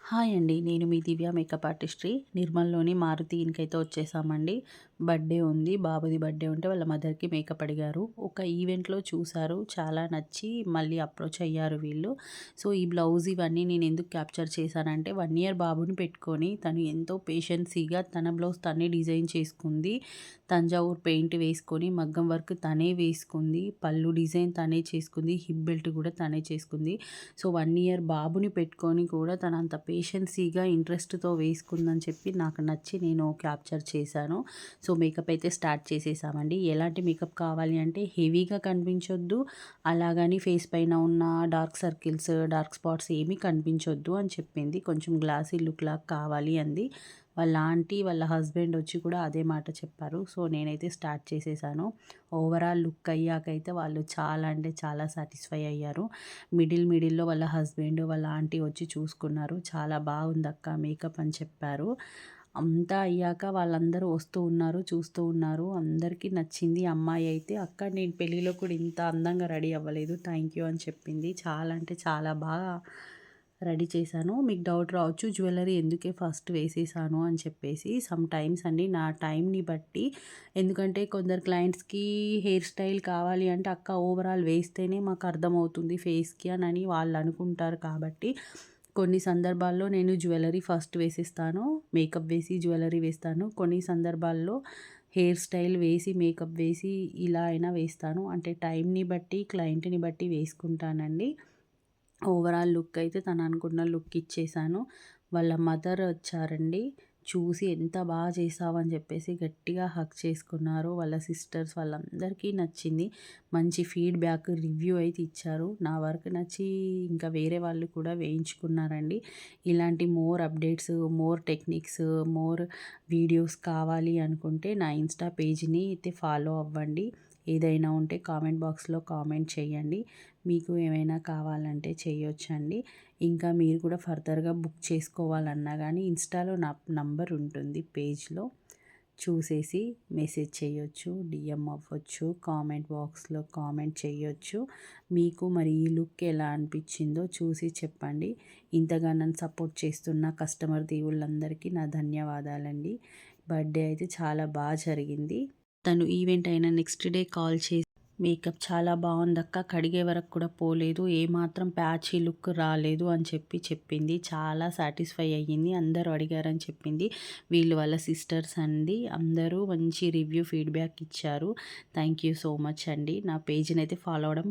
Hi అండి. నేను మీ దివ్య makeup ఆర్టిస్ట్‌ని. నిర్మల్‌లోని మారుతి ఇన్‌కైతే వచ్చేసామండి. బర్త్‌డే ఉంది. బాబుది బర్త్‌డే ఉంటే వాళ్ళ మదర్‌కి మేకప్ అడిగారు. ఒక ఈవెంట్‌లో చూసారు. చాలా నచ్చి మళ్ళీ అప్రోచ్ అయ్యారు వీళ్ళు. సో, ఈ బ్లౌజ్ ఇవన్నీ నేను ఎందుకు క్యాప్చర్ చేశానంటే 1 ఇయర్ బాబుని పెట్టుకొని తను ఎంతో పేషెన్సీగా తన బ్లౌజ్ తనే డిజైన్ చేసుకుంది. తంజావూరు పెయింట్ వేసుకొని మగ్గం వర్క్ తనే వేసుకుంది. పళ్ళు డిజైన్ తనే చేసుకుంది. హిప్ బెల్ట్ కూడా తనే చేసుకుంది. సో, 1 ఇయర్ బాబుని పెట్టుకొని కూడా తనంత పేషెన్సీగా ఇంట్రెస్ట్‌తో వేసుకుందని చెప్పి నాకు నచ్చి నేను క్యాప్చర్ చేశాను. సో, మేకప్ అయితే స్టార్ట్ చేసేసామండి. ఎలాంటి మేకప్ కావాలి అంటే హెవీగా కనిపించొద్దు, అలాగని ఫేస్ పైన ఉన్న డార్క్ సర్కిల్స్, డార్క్ స్పాట్స్ ఏమీ కనిపించొద్దు అని చెప్పింది. కొంచెం గ్లాసీ లుక్ లాగా కావాలి అంది. వాళ్ళ ఆంటీ, వాళ్ళ హస్బెండ్ వచ్చి కూడా అదే మాట చెప్పారు. సో, నేనైతే స్టార్ట్ చేసేసాను. ఓవరాల్ లుక్ అయ్యాకైతే వాళ్ళు చాలా అంటే చాలా సాటిస్ఫై అయ్యారు. మిడిల్‌లో వాళ్ళ హస్బెండ్, వాళ్ళ ఆంటీ వచ్చి చూసుకున్నారు. చాలా బాగుందక్క మేకప్ అని చెప్పారు. అంతా అయ్యాక వాళ్ళందరూ వస్తూ ఉన్నారు, చూస్తూ ఉన్నారు. అందరికీ నచ్చింది. అమ్మాయి అయితే, "అక్క నేను పెళ్ళిలో కూడా ఇంత అందంగా రెడీ అవ్వలేదు. థ్యాంక్ యూ" అని చెప్పింది. చాలా అంటే చాలా బాగా రెడీ చేశాను. మీకు డౌట్ రావచ్చు జ్యువెల్లరీ ఎందుకే ఫస్ట్ వేసేసాను అని చెప్పేసి. సమ్ టైమ్స్ అండి నా టైంని బట్టి, ఎందుకంటే కొందరు క్లయింట్స్‌కి హెయిర్ స్టైల్ కావాలి అంటే అక్క ఓవరాల్ వేస్తేనే మాకు అర్థమవుతుంది ఫేస్‌కి అని వాళ్ళు అనుకుంటారు కాబట్టి కొన్ని సందర్భాల్లో నేను జ్యువెల్లరీ ఫస్ట్ వేసేస్తాను. మేకప్ వేసి జ్యువెల్లరీ వేస్తాను. కొన్ని సందర్భాల్లో హెయిర్ స్టైల్ వేసి, మేకప్ వేసి ఇలా అయినా వేస్తాను. అంటే టైంని బట్టి, క్లయింట్‌ని బట్టి వేసుకుంటానండి. ఓవరాల్ లుక్ అయితే తను అనుకున్న లుక్ ఇచ్చేసాను. వాళ్ళ మదర్ వచ్చారండి. చూసి ఎంత బాగా చేశావని చెప్పేసి గట్టిగా హగ్ చేసుకున్నారు. వాళ్ళ సిస్టర్స్ వాళ్ళందరికీ నచ్చింది. మంచి ఫీడ్‌బ్యాక్, రివ్యూ అయితే ఇచ్చారు. నా వర్క్ నచ్చి ఇంకా వేరే వాళ్ళు కూడా వేయించుకున్నారండి. ఇలాంటి more updates, more techniques, more videos కావాలి అనుకుంటే నా ఇన్‌స్టా పేజ్‌ని అయితే ఫాలో అవ్వండి. ఏదైనా ఉంటే కామెంట్ బాక్స్‌లో కామెంట్ చేయండి. మీకు ఏమైనా కావాలంటే చేయొచ్చండి. ఇంకా మీరు కూడా ఫర్దర్‌గా బుక్ చేసుకోవాలన్నా గానీ ఇన్‌స్టాలో నా నంబర్ ఉంటుంది పేజ్‌లో. చూసేసి మెసేజ్ చేయొచ్చు, డీఎం అవ్వచ్చు, కామెంట్ బాక్స్‌లో కామెంట్ చేయొచ్చు. మీకు మరి ఈ లుక్ ఎలా అనిపించిందో చూసి చెప్పండి. ఇంతగా నన్ను సపోర్ట్ చేస్తున్న కస్టమర్ దేవుళ్ళందరికీ నా ధన్యవాదాలండి. బర్త్‌డే అయితే చాలా జరిగింది. తను ఈవెంట్ అయిన నెక్స్ట్ డే కాల్ చేసి మేకప్ చాలా బాగుందక్క, కడిగే వరకు కూడా పోలేదు, ఏమాత్రం ప్యాచీ లుక్ రాలేదు అని చెప్పింది. చాలా సాటిస్ఫై అయ్యింది. అందరూ అడిగారని చెప్పింది. వీళ్ళు వాళ్ళ సిస్టర్స్ అండి. అందరూ మంచి రివ్యూ ఫీడ్బ్యాక్ ఇచ్చారు. థ్యాంక్ యూ సో మచ్ అండి. నా పేజ్‌ని అయితే ఫాలో అవ్వడం